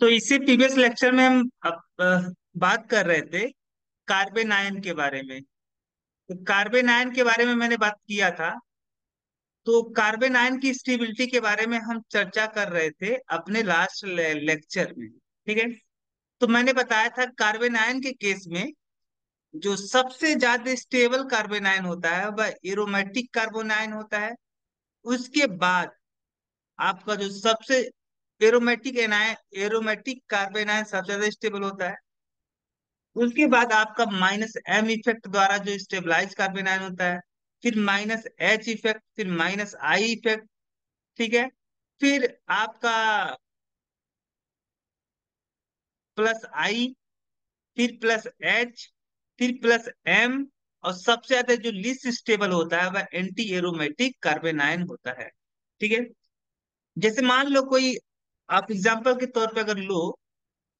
तो इसी previous lecture में हम बात कर रहे थे कार्बन आयन के बारे में। तो कार्बन आयन के बारे में मैंने बात किया था। तो कार्बन आयन की स्टेबिलिटी के बारे में हम चर्चा कर रहे थे अपने लास्ट लेक्चर में। ठीक है। तो मैंने बताया था कार्बन आयन के केस में जो सबसे ज्यादा स्टेबल कार्बन आयन होता है वह एरोमेटिक कार्बन आयन होता है। उसके बाद आपका जो सबसे एरोमेटिक कार्बन आयन सबसे ज्यादा स्टेबल होता है। उसके बाद आपका माइनस एम इफेक्ट द्वारा जो स्टेबलाइज कार्बन आयन होता है। फिर माइनस एच इफेक्ट, फिर माइनस आई इफेक्ट। ठीक है। फिर आपका प्लस आई, फिर प्लस एच, फिर प्लस एम। और सबसे ज्यादा जो लीस्ट स्टेबल होता है वह एंटी एरोमेटिक कार्बन आयन होता है। ठीक है। जैसे मान लो कोई, आप एग्जांपल के तौर पे अगर लो,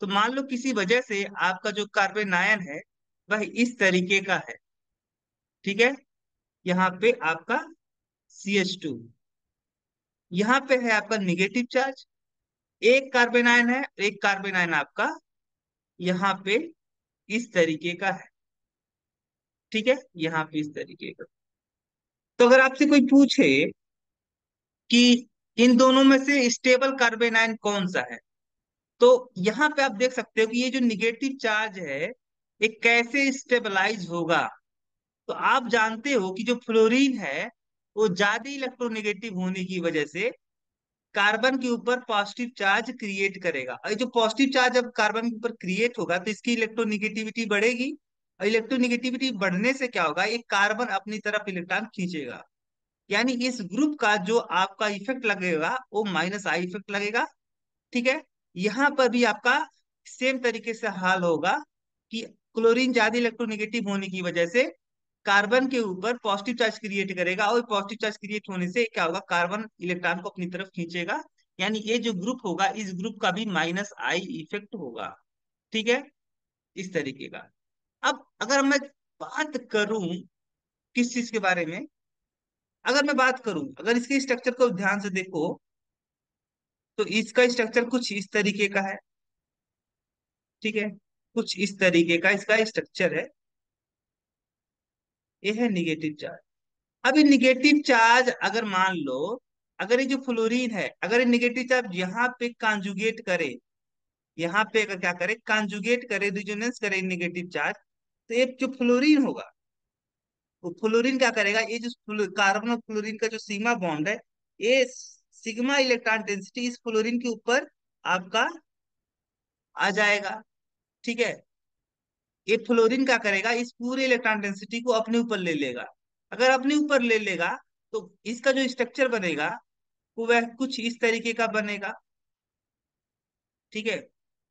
तो मान लो किसी वजह से आपका जो कार्बन आयन है वह इस तरीके का है। ठीक है। यहाँ पे आपका CH2, यहाँ पे है आपका निगेटिव चार्ज। एक कार्बन आयन है, एक कार्बन आयन आपका यहाँ पे इस तरीके का है। ठीक है। यहाँ पे इस तरीके का। तो अगर आपसे कोई पूछे कि इन दोनों में से स्टेबल कार्बन आयन कौन सा है, तो यहाँ पे आप देख सकते हो कि ये जो निगेटिव चार्ज है ये कैसे स्टेबलाइज होगा। तो आप जानते हो कि जो फ्लोरीन है वो ज्यादा इलेक्ट्रोनेगेटिव होने की वजह से कार्बन के ऊपर पॉजिटिव चार्ज क्रिएट करेगा। और ये जो पॉजिटिव चार्ज जब कार्बन के ऊपर क्रिएट होगा तो इसकी इलेक्ट्रोनेगेटिविटी बढ़ेगी। और इलेक्ट्रोनेगेटिविटी बढ़ने से क्या होगा, एक कार्बन अपनी तरफ इलेक्ट्रॉन खींचेगा। यानी इस ग्रुप का जो आपका इफेक्ट लगेगा वो माइनस आई इफेक्ट लगेगा। ठीक है। यहाँ पर भी आपका सेम तरीके से हाल होगा कि क्लोरीन ज्यादा इलेक्ट्रोनेगेटिव होने की वजह से कार्बन के ऊपर पॉजिटिव चार्ज क्रिएट करेगा, और पॉजिटिव चार्ज क्रिएट होने से क्या होगा, कार्बन इलेक्ट्रॉन को अपनी तरफ खींचेगा। यानी ये जो ग्रुप होगा इस ग्रुप का भी माइनस आई इफेक्ट होगा। ठीक है। इस तरीके का। अब अगर मैं बात करूं किस चीज के बारे में, अगर मैं बात करूं, अगर इसके स्ट्रक्चर को ध्यान से देखो, तो इसका स्ट्रक्चर कुछ इस तरीके का है। ठीक है। कुछ इस तरीके का इसका स्ट्रक्चर है। ये है निगेटिव चार्ज। अब ये निगेटिव चार्ज अगर मान लो, अगर ये जो फ्लोरीन है अगर ये निगेटिव चार्ज यहाँ पे कॉन्जुगेट करे, यहाँ पे अगर क्या करे, कॉन्जुगेट करे, रिजोनेंस करे निगेटिव चार्ज, तो एक जो फ्लोरीन होगा वो फ्लोरीन क्या करेगा, ये जो कार्बन और फ्लोरीन का जो सिग्मा बॉन्ड है, ये सिग्मा इलेक्ट्रॉन डेंसिटी इस फ्लोरीन के ऊपर आपका आ जाएगा। ठीक है। ये फ्लोरीन क्या करेगा, इस पूरे इलेक्ट्रॉन डेंसिटी को अपने ऊपर ले लेगा। अगर अपने ऊपर ले लेगा तो इसका जो स्ट्रक्चर बनेगा वो वह कुछ इस तरीके का बनेगा। ठीक है।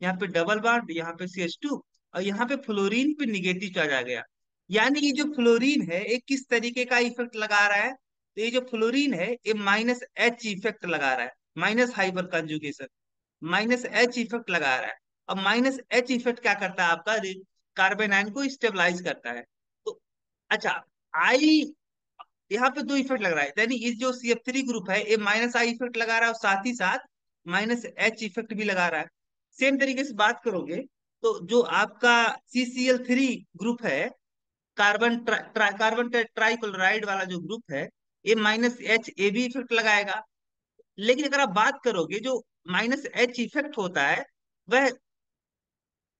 यहाँ पे डबल बॉन्ड, यहाँ पे CH2, और यहाँ पे फ्लोरीन पे निगेटिव चार्ज आ गया। यानी ये जो फ्लोरीन है ये किस तरीके का इफेक्ट लगा रहा है, तो ये जो फ्लोरीन है ये माइनस एच इफेक्ट लगा रहा है। Minus hyper conjugation, minus H effect लगा रहा है। अब माइनस एच इफेक्ट क्या करता है, आपका कार्बन आयन को स्टेबलाइज करता है। तो अच्छा, आई, यहाँ पे दो इफेक्ट लग रहा है, यानी इस जो CF3 ग्रुप है ये माइनस आई इफेक्ट लगा रहा है और साथ ही साथ माइनस एच इफेक्ट भी लगा रहा है। सेम तरीके से बात करोगे तो जो आपका CCl3 ग्रुप है, कार्बन ट्राइक्लोराइड वाला जो ग्रुप है, ये माइनस एच ए भी इफेक्ट लगाएगा। लेकिन अगर आप बात करोगे जो माइनस एच इफेक्ट होता है वह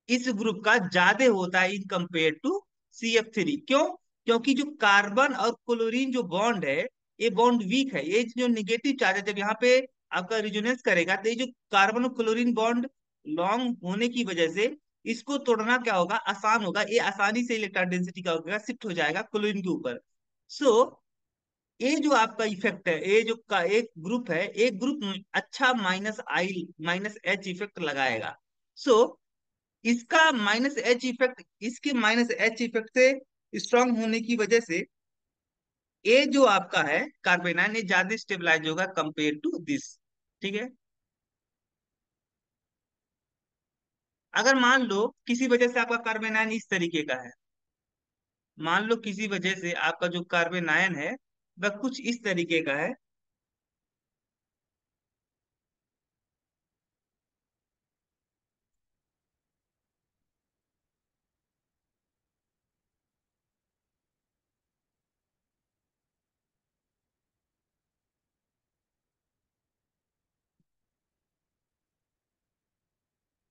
इस ग्रुप का ज्यादा होता है इन कंपेयर टू CF3। क्यों? क्योंकि जो कार्बन और क्लोरीन जो बॉन्ड है ये बॉन्ड वीक है। ये जो निगेटिव चार्ज है जब यहाँ पे आपका रिजोनेंस करेगा तो ये जो कार्बन और क्लोरीन बॉन्ड लॉन्ग होने की वजह से इसको तोड़ना क्या होगा, आसान होगा। ये आसानी से इलेक्ट्रॉन डेंसिटी का होगा, शिफ्ट हो जाएगा क्लोरीन के ऊपर। सो ये जो आपका इफेक्ट है, ये जो का एक ग्रुप है, एक ग्रुप अच्छा माइनस आई माइनस एच इफेक्ट लगाएगा। सो इसका माइनस एच इफेक्ट, इसके माइनस एच इफेक्ट से स्ट्रांग होने की वजह से ये जो आपका है कार्बन आयन ये ज्यादा स्टेबलाइज होगा कंपेयर टू दिस। ठीक है। अगर मान लो किसी वजह से आपका कार्बन आयन इस तरीके का है, मान लो किसी वजह से आपका जो कार्बन आयन है वह कुछ इस तरीके का है।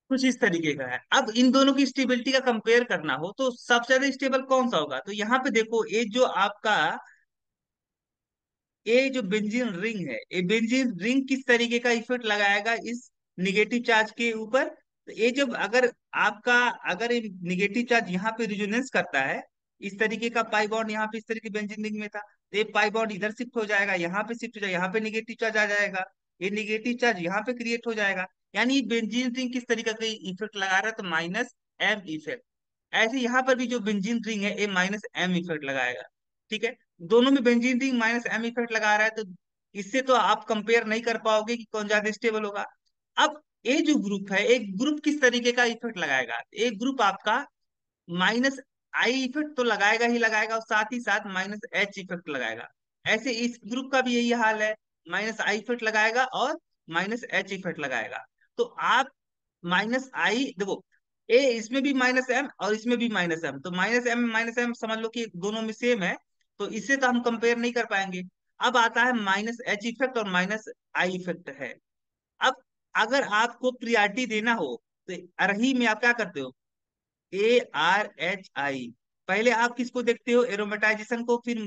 कुछ इस तरीके का है। अब इन दोनों की स्टेबिलिटी का कंपेयर करना हो तो सबसे ज्यादा स्टेबल कौन सा होगा, तो यहाँ पे देखो ये जो आपका ये जो बेंजीन रिंग है, ये बेंजीन रिंग किस तरीके का इफेक्ट लगाएगा इस निगेटिव चार्ज के ऊपर। तो ये जब अगर आपका अगर ये निगेटिव चार्ज यहाँ पे रिजोनेंस करता है, इस तरीके का पाई बॉन्ड यहाँ पे इस तरीके बेंजीन रिंग में था, तो ये पाई बॉन्ड इधर शिफ्ट हो जाएगा, यहाँ पे शिफ्ट हो जाएगा, यहाँ पे निगेटिव चार्ज आ जाएगा, ये निगेटिव चार्ज यहाँ पे क्रिएट हो जाएगा। यानी ये बेंजीन रिंग किस तरीके का इफेक्ट लगा रहा है, तो माइनस एम इफेक्ट। ऐसे यहाँ पर भी जो बेंजीन रिंग है ये माइनस एम इफेक्ट लगाएगा। ठीक है, दोनों में benzene ring minus M effect लगा रहा है, तो इससे तो आप कंपेयर नहीं कर पाओगे कि कौन ज्यादा स्टेबल होगा। अब ये जो ग्रुप है, एक ग्रुप किस तरीके का इफेक्ट लगाएगा, एक ग्रुप आपका माइनस आई इफेक्ट तो लगाएगा ही लगाएगा, और साथ ही साथ माइनस एच इफेक्ट लगाएगा। ऐसे इस ग्रुप का भी यही हाल है, माइनस आई इफेक्ट लगाएगा और माइनस एच इफेक्ट लगाएगा। तो आप माइनस आई देखो, ए इसमें भी माइनस एम और इसमें भी माइनस एम, तो माइनस एम समझ लो कि दोनों में सेम है, तो इससे तो हम कंपेयर नहीं कर पाएंगे। अब आता है माइनस एच इफेक्ट और माइनस आई इफेक्ट है। अब अगर आपको प्रियरिटी देना हो तो अरही में आप क्या करते हो, ARHI, पहले आप किसको देखते हो, एरोमेटाइजेशन को, फिर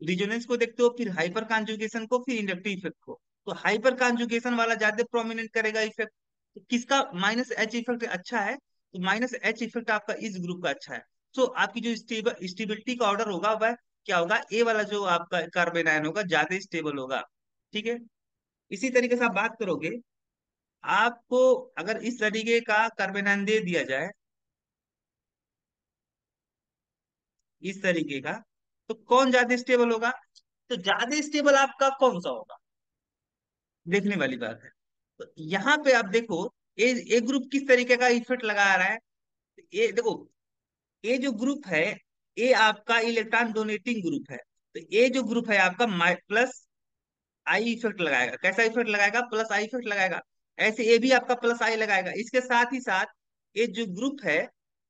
रिजोनेंस को देखते हो, फिर हाइपर कॉन्जुगेशन को, फिर इंडक्टिव इफेक्ट को। तो हाइपर कॉन्जुगेशन वाला ज्यादा प्रोमिनेंट करेगा इफेक्ट। तो किसका माइनस एच इफेक्ट अच्छा है, तो माइनस एच इफेक्ट आपका इस ग्रुप का अच्छा है। सो आपकी जो स्टेबिलिटी का ऑर्डर होगा वह क्या होगा, ए वाला जो आपका कार्बन आयन होगा ज्यादा स्टेबल होगा। ठीक है, इसी तरीके से आप बात करोगे, आपको अगर इस तरीके का कार्बन आयन दे दिया जाए, इस तरीके का, तो कौन ज्यादा स्टेबल होगा, तो ज्यादा स्टेबल आपका कौन सा होगा, देखने वाली बात है। तो यहाँ पे आप देखो, ये ग्रुप किस तरीके का इफेक्ट लगा रहा है। ये देखो, ये जो ग्रुप है ये आपका इलेक्ट्रॉन डोनेटिंग ग्रुप है, तो ये जो ग्रुप है आपका प्लस आई इफेक्ट लगाएगा। कैसा इफेक्ट लगाएगा, प्लस आई इफेक्ट लगाएगा। ऐसे ये भी आपका प्लस आई लगाएगा। इसके साथ ही साथ ये जो ग्रुप है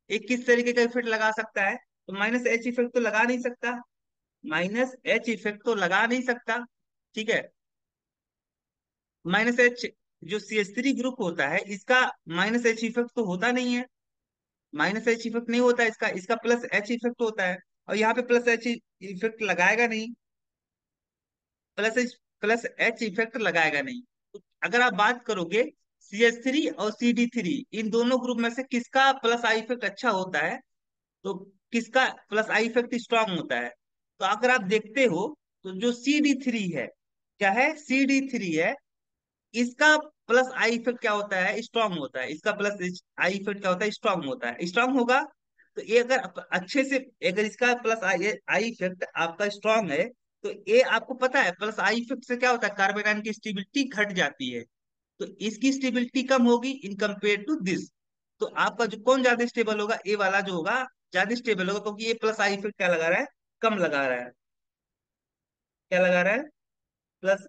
ये किस तरीके का इफेक्ट लगा सकता है, तो माइनस एच इफेक्ट तो लगा नहीं सकता, माइनस एच इफेक्ट तो लगा नहीं सकता। ठीक है, माइनस एच जो CH3 ग्रुप होता है इसका माइनस एच इफेक्ट तो होता नहीं है, माइनस एच इफेक्ट नहीं होता है इसका, इसका प्लस एच इफेक्ट होता है, और यहाँ पे प्लस एच इफेक्ट लगाएगा नहीं, प्लस एच इफेक्ट लगाएगा नहीं। तो अगर आप बात करोगे CH3 और CD3 इन दोनों ग्रुप में से किसका प्लस आई इफेक्ट अच्छा होता है, तो किसका प्लस आई इफेक्ट स्ट्रांग होता है, तो अगर आप देखते हो तो जो CD3 है, क्या है, CD3 है, इसका प्लस आई इफेक्ट क्या होता है, स्ट्रांग होता है। इसका प्लस आई इफेक्ट क्या होता है, स्ट्रांग होता है, स्ट्रांग होगा। तो ये अगर अच्छे से, अगर इसका प्लस आई आई इफेक्ट आपका स्ट्रांग है, तो ये आपको पता है प्लस आई इफेक्ट से क्या होता है, कार्बन आयन की स्टेबिलिटी घट जाती है, तो इसकी स्टेबिलिटी कम होगी इन कंपेयर टू दिस। तो आपका जो कौन ज्यादा स्टेबल होगा, ए वाला जो होगा ज्यादा स्टेबल होगा, क्योंकि ये प्लस आई इफेक्ट क्या लगा रहा है, कम लगा रहा है। क्या लगा रहा है, प्लस।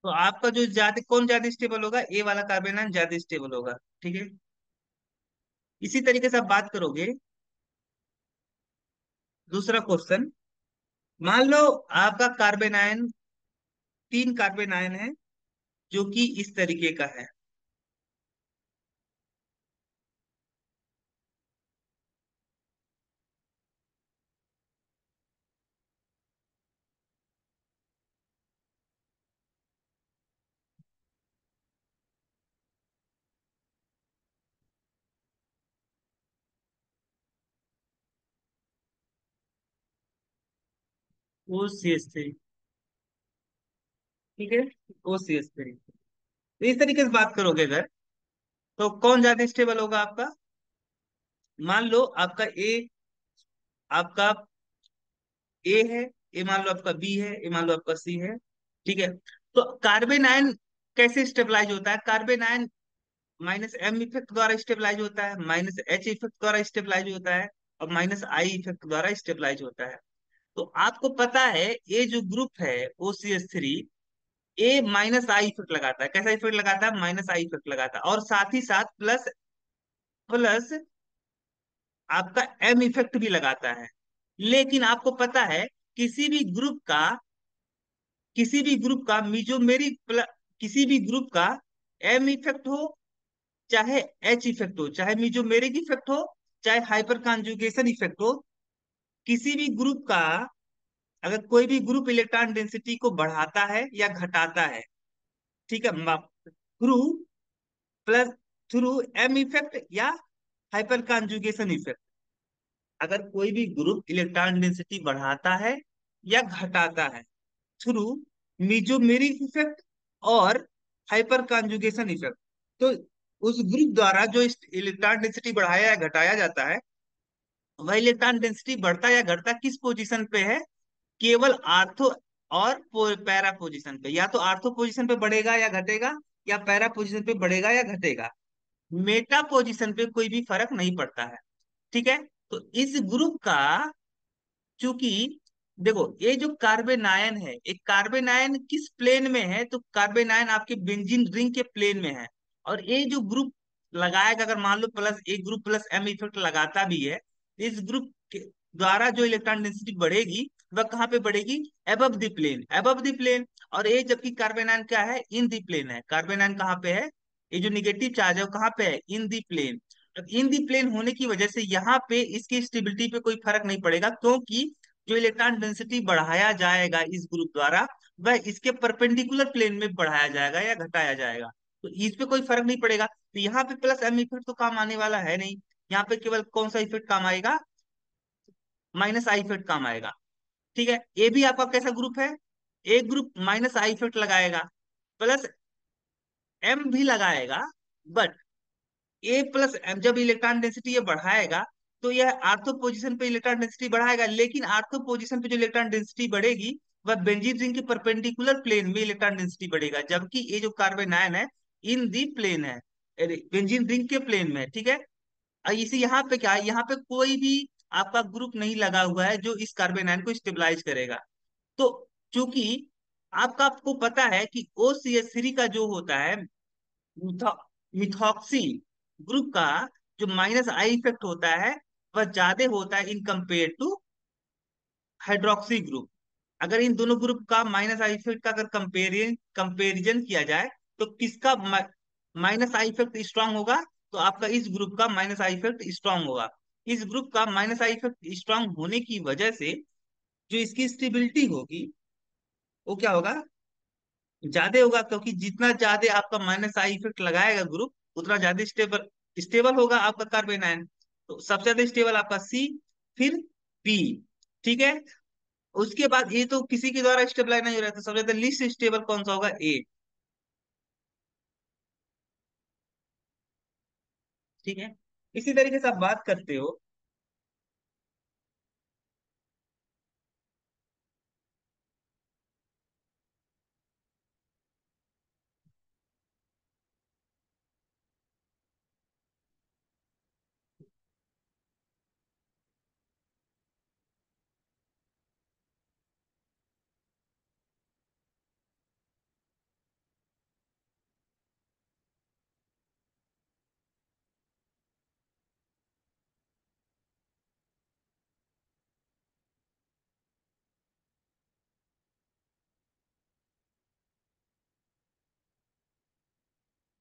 तो आपका जो ज्यादा कौन ज्यादा स्टेबल होगा, ए वाला कार्बन आयन ज्यादा स्टेबल होगा। ठीक है, इसी तरीके से आप बात करोगे, दूसरा क्वेश्चन, मान लो आपका कार्बन आयन 3 कार्बन आयन है जो कि इस तरीके का है। ओ सी एस थ्री, ठीक है, ओ सी एस थ्री। तो इस तरीके से बात करोगे अगर, तो कौन ज्यादा स्टेबल होगा आपका, मान लो आपका ए, आपका ए है, ए मान लो आपका बी है, ए मान लो आपका सी है। ठीक है, तो कार्बन आयन कैसे स्टेबलाइज होता है, carbanion minus M effect द्वारा स्टेबलाइज होता है, माइनस एच इफेक्ट द्वारा स्टेबलाइज होता है, और माइनस आई इफेक्ट द्वारा स्टेबलाइज होता है। तो आपको पता है ये जो ग्रुप है OCH3, A minus I effect लगाता है। कैसा इफेक्ट लगाता है? माइनस आई इफेक्ट लगाता है, और साथ ही साथ प्लस प्लस आपका एम इफेक्ट भी लगाता है। लेकिन आपको पता है किसी भी ग्रुप का किसी भी ग्रुप का मीजोमेरिक किसी भी ग्रुप का एम इफेक्ट हो, चाहे एच इफेक्ट हो, चाहे मीजोमेरिक इफेक्ट हो, चाहे हाइपर कॉन्जुगेशन इफेक्ट हो, किसी भी ग्रुप का, अगर कोई भी ग्रुप इलेक्ट्रॉन डेंसिटी को बढ़ाता है या घटाता है, ठीक है, through plus through M effect या हाइपर कॉन्जुगेशन इफेक्ट, अगर कोई भी ग्रुप इलेक्ट्रॉन डेंसिटी बढ़ाता है या घटाता है थ्रू मीजोमेरिक इफेक्ट और हाइपर कॉन्जुगेशन इफेक्ट, तो उस ग्रुप द्वारा जो इलेक्ट्रॉन डेंसिटी बढ़ाया या घटाया जाता है, वह इलेक्ट्रॉन डेंसिटी बढ़ता या घटता किस पोजीशन पे है? केवल आर्थो और पैरा पोजीशन पे। या तो आर्थो पोजीशन पे बढ़ेगा या घटेगा, या पैरा पोजीशन पे बढ़ेगा या घटेगा। मेटा पोजीशन पे कोई भी फर्क नहीं पड़ता है। ठीक है। तो इस ग्रुप का, चूंकि देखो ये जो कार्बन आयन है, एक कार्बन आयन किस प्लेन में है? तो कार्बन आयन आपके बेंजीन रिंग के प्लेन में है। और ये जो ग्रुप लगाएगा, अगर मान लो प्लस एक ग्रुप प्लस एम इफेक्ट लगाता भी है, इस ग्रुप के द्वारा जो इलेक्ट्रॉन डेंसिटी बढ़ेगी वह कहाँ पे बढ़ेगी? Above the plane, above the plane. और ये जबकि कार्बन आयन क्या है? इन द प्लेन है। कार्बन आयन कहाँ पे है? ये जो निगेटिव चार्ज है वो कहाँ पे है? In the plane. अब इन दी प्लेन होने की वजह से यहाँ पे इसकी स्टेबिलिटी पे कोई फर्क नहीं पड़ेगा, क्योंकि जो इलेक्ट्रॉन डेंसिटी बढ़ाया जाएगा इस ग्रुप द्वारा, वह इसके परपेंडिकुलर प्लेन में बढ़ाया जाएगा या घटाया जाएगा। तो इस पे कोई फर्क नहीं पड़ेगा। तो यहाँ पे प्लस एम इफेक्ट तो काम आने वाला है नहीं। यहाँ पे केवल कौन सा इफेक्ट काम आएगा? माइनस आई इफेक्ट काम आएगा। ठीक है। ये भी आपका कैसा ग्रुप है? एक ग्रुप माइनस आई इफेक्ट लगाएगा, प्लस एम भी लगाएगा, बट ए प्लस एम जब इलेक्ट्रॉन डेंसिटी ये बढ़ाएगा, तो यह आर्थो पोजीशन पे इलेक्ट्रॉन डेंसिटी बढ़ाएगा, लेकिन आर्थो पोजीशन पे जो इलेक्ट्रॉन डेंसिटी बढ़ेगी वह बेंजीन रिंग के परपेंडिकुलर प्लेन में इलेक्ट्रॉन डेंसिटी बढ़ेगा, जबकि ये जो कार्बन आयन है इन दी प्लेन है, बेंजीन रिंग के प्लेन में है। ठीक है। और इसी यहाँ पे क्या है? यहाँ पे कोई भी आपका ग्रुप नहीं लगा हुआ है जो इस कार्बन आयन को स्टेबलाइज करेगा। तो चूंकि आपको पता है कि OCH3 का जो होता है मिथॉक्सी ग्रुप का, जो माइनस आई इफेक्ट होता है वह ज्यादा होता है in compare two hydroxy group. अगर इन दोनों ग्रुप का माइनस आई इफेक्ट का अगर कंपेरिजन किया जाए, तो किसका माइनस आई इफेक्ट स्ट्रांग होगा? तो आपका इस ग्रुप का माइनस आई इफेक्ट स्ट्रांग होगा। इस ग्रुप का माइनस आई इफेक्ट स्ट्रांग होने की वजह से जो इसकी स्टेबिलिटी होगी वो क्या होगा? ज्यादा होगा, क्योंकि जितना ज्यादा आपका माइनस आई इफेक्ट लगाएगा ग्रुप, उतना ज्यादा स्टेबल स्टेबल होगा आपका कार्बन आयन। तो सबसे ज्यादा स्टेबल आपका सी, फिर पी। ठीक है। उसके बाद ये तो किसी के द्वारा स्टेबलाइज नहीं हो रहा था, सबसे ज्यादा लीस्ट स्टेबल कौन सा होगा? ए। ठीक है। इसी तरीके से आप बात करते हो।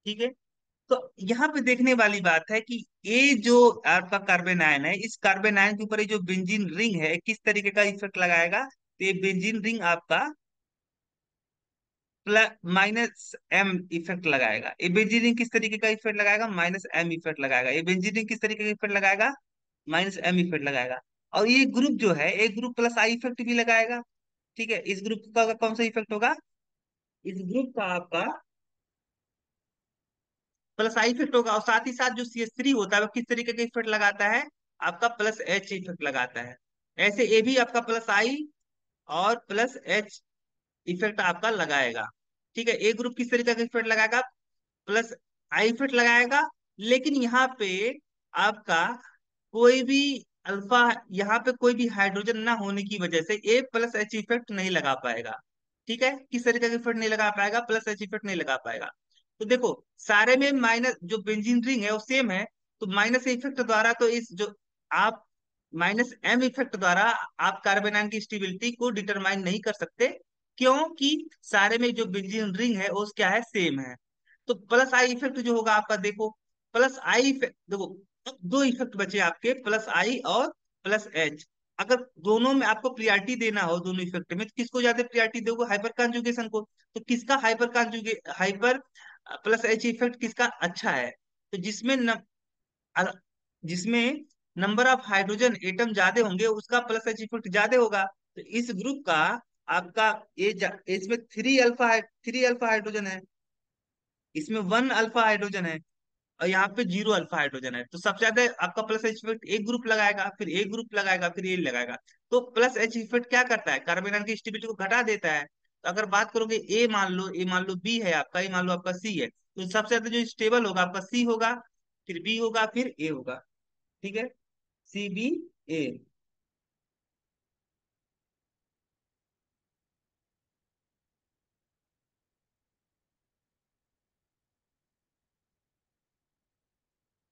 ठीक है। तो यहाँ पे देखने वाली बात है कि ये जो आपका कार्बन आयन है, इस कार्बन आयन के ऊपर ये जो बेंजीन रिंग है किस तरीके का इफेक्ट लगाएगा? तो ये बेंजीन रिंग आपका प्लस माइनस एम इफेक्ट लगाएगा। ये बेंजीन किस तरीके का इफेक्ट लगाएगा? माइनस एम इफेक्ट लगाएगा। ये बेंजीन किस तरीके का इफेक्ट लगाएगा? माइनस एम इफेक्ट लगाएगा। और ये ग्रुप जो है एक ग्रुप प्लस आई इफेक्ट भी लगाएगा। ठीक है। इस ग्रुप का कौन सा इफेक्ट होगा? इस ग्रुप का आपका प्लस आई इफेक्ट होगा। और साथ ही साथ जो CH3 होता है वो किस तरीके का इफेक्ट लगाता है? आपका प्लस एच इफेक्ट लगाता है। ऐसे ये भी आपका प्लस आई और प्लस एच इफेक्ट आपका लगाएगा। ठीक है। ए ग्रुप किस तरीके का इफेक्ट लगाएगा? प्लस आई इफेक्ट लगाएगा। लेकिन यहाँ पे आपका कोई भी अल्फा, यहाँ पे कोई भी हाइड्रोजन ना होने की वजह से ए प्लस एच इफेक्ट नहीं लगा पाएगा। ठीक है, किस तरीके का इफेक्ट नहीं लगा पाएगा, प्लस एच इफेक्ट नहीं लगा पाएगा। तो देखो, सारे में माइनस, जो बेंजीन रिंग है वो सेम है, तो माइनस इफेक्ट द्वारा तो इस जो आप माइनस एम इफेक्ट द्वारा आप कार्बन आयन की स्टेबिलिटी को डिटरमाइन नहीं कर सकते, क्योंकि सारे में जो बेंजीन रिंग है वो क्या है, सेम है। तो प्लस आई इफेक्ट जो होगा आपका, देखो प्लस आई इफेक्ट, देखो अब दो इफेक्ट बचे आपके, प्लस आई और प्लस एच। अगर दोनों में आपको प्रियरिटी देना हो, दोनों इफेक्ट में, तो किसको ज्यादा प्रियरिटी दोगे, हाइपर कॉन्जुगेशन को। तो किसका हाइपर प्लस एच इफेक्ट किसका अच्छा है, तो अ- जिसमें नंबर ऑफ हाइड्रोजन एटम ज्यादा होंगे उसका प्लस एच इफेक्ट ज्यादा होगा। तो इस ग्रुप का आपका इसमें थ्री अल्फा हाइड्रोजन है, इसमें वन अल्फा हाइड्रोजन है, और यहाँ पे जीरो अल्फा हाइड्रोजन है। तो सबसे ज्यादा आपका प्लस एच इफेक्ट एक ग्रुप लगाएगा, फिर एक ग्रुप लगाएगा, फिर ये लगाएगा। तो प्लस एच इफेक्ट क्या करता है, कार्बन आयन की स्टेबिलिटी को घटा देता है। तो अगर बात करोगे, ए मान लो बी है आपका, ए मान लो आपका सी है, तो सबसे ज्यादा जो स्टेबल होगा आपका सी होगा, फिर बी होगा, फिर ए होगा। ठीक है, सी बी ए।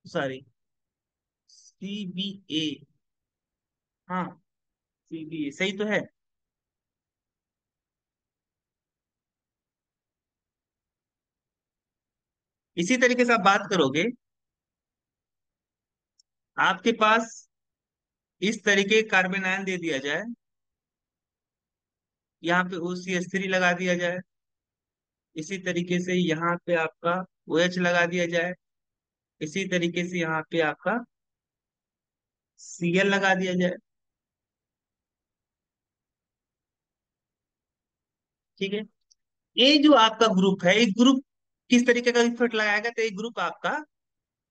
सॉरी, सी बी ए। हाँ, सी बी ए सही तो है। इसी तरीके से आप बात करोगे, आपके पास इस तरीके कार्बन आयन दे दिया जाए, यहाँ पे ओ सी एस थ्री लगा दिया जाए, इसी तरीके से यहाँ पे आपका ओ एच लगा दिया जाए, इसी तरीके से यहाँ पे आपका सी एल लगा दिया जाए। ठीक है, ये जो आपका ग्रुप है, एक ग्रुप किस तरीके का इफेक्ट लगाएगा, तो एक ग्रुप आपका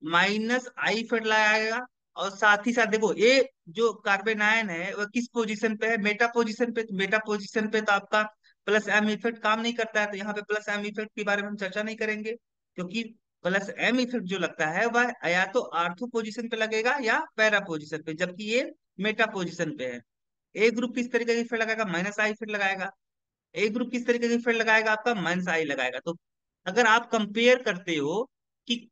माइनस आई इफेक्ट लगाएगा। और साथ ही साथ देखो, ये जो कार्बन आयन है वह किस पोजीशन पे है, मेटा पोजीशन पे। तो मेटा पोजीशन पे तो आपका प्लस एम इफेक्ट काम नहीं करता है, तो यहाँ पे प्लस एम इफेक्ट के बारे में हम चर्चा नहीं करेंगे, क्योंकि प्लस एम इफेक्ट जो लगता है वह या तो आर्थो पोजीशन पे लगेगा या पैरा पोजीशन पे, जबकि ये मेटा पोजीशन पे है। ए ग्रुप किस तरीके का इफेक्ट लगाएगा, माइनस आई इफेक्ट लगाएगा। ए ग्रुप किस तरीके का इफेक्ट लगाएगा, आपका माइनस आई लगाएगा। तो अगर आप कंपेयर करते हो कि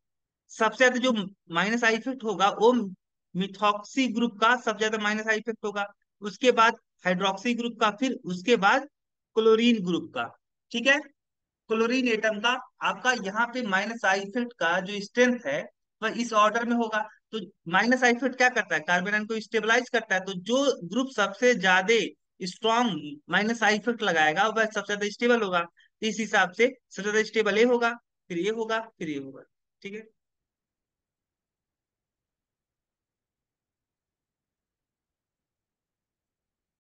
सबसे ज्यादा जो माइनस आई इफेक्ट होगा वो मिथॉक्सी ग्रुप का सबसे ज्यादा माइनस आई इफेक्ट होगा, उसके बाद हाइड्रोक्सी ग्रुप का, फिर उसके बाद क्लोरीन ग्रुप का। ठीक है, क्लोरीन एटम का आपका यहाँ पे माइनस आई इफेक्ट का जो स्ट्रेंथ है वह इस ऑर्डर में होगा। तो माइनस आई इफेक्ट क्या करता है, कार्बन आयन को स्टेबलाइज करता है। तो जो ग्रुप सबसे ज्यादा स्ट्रॉन्ग माइनस आई इफेक्ट लगाएगा वह सबसे ज्यादा स्टेबल होगा। तो इस हिसाब से सबसे ज्यादा स्टेबल ए होगा, फिर ये होगा, फिर ये होगा। ठीक है।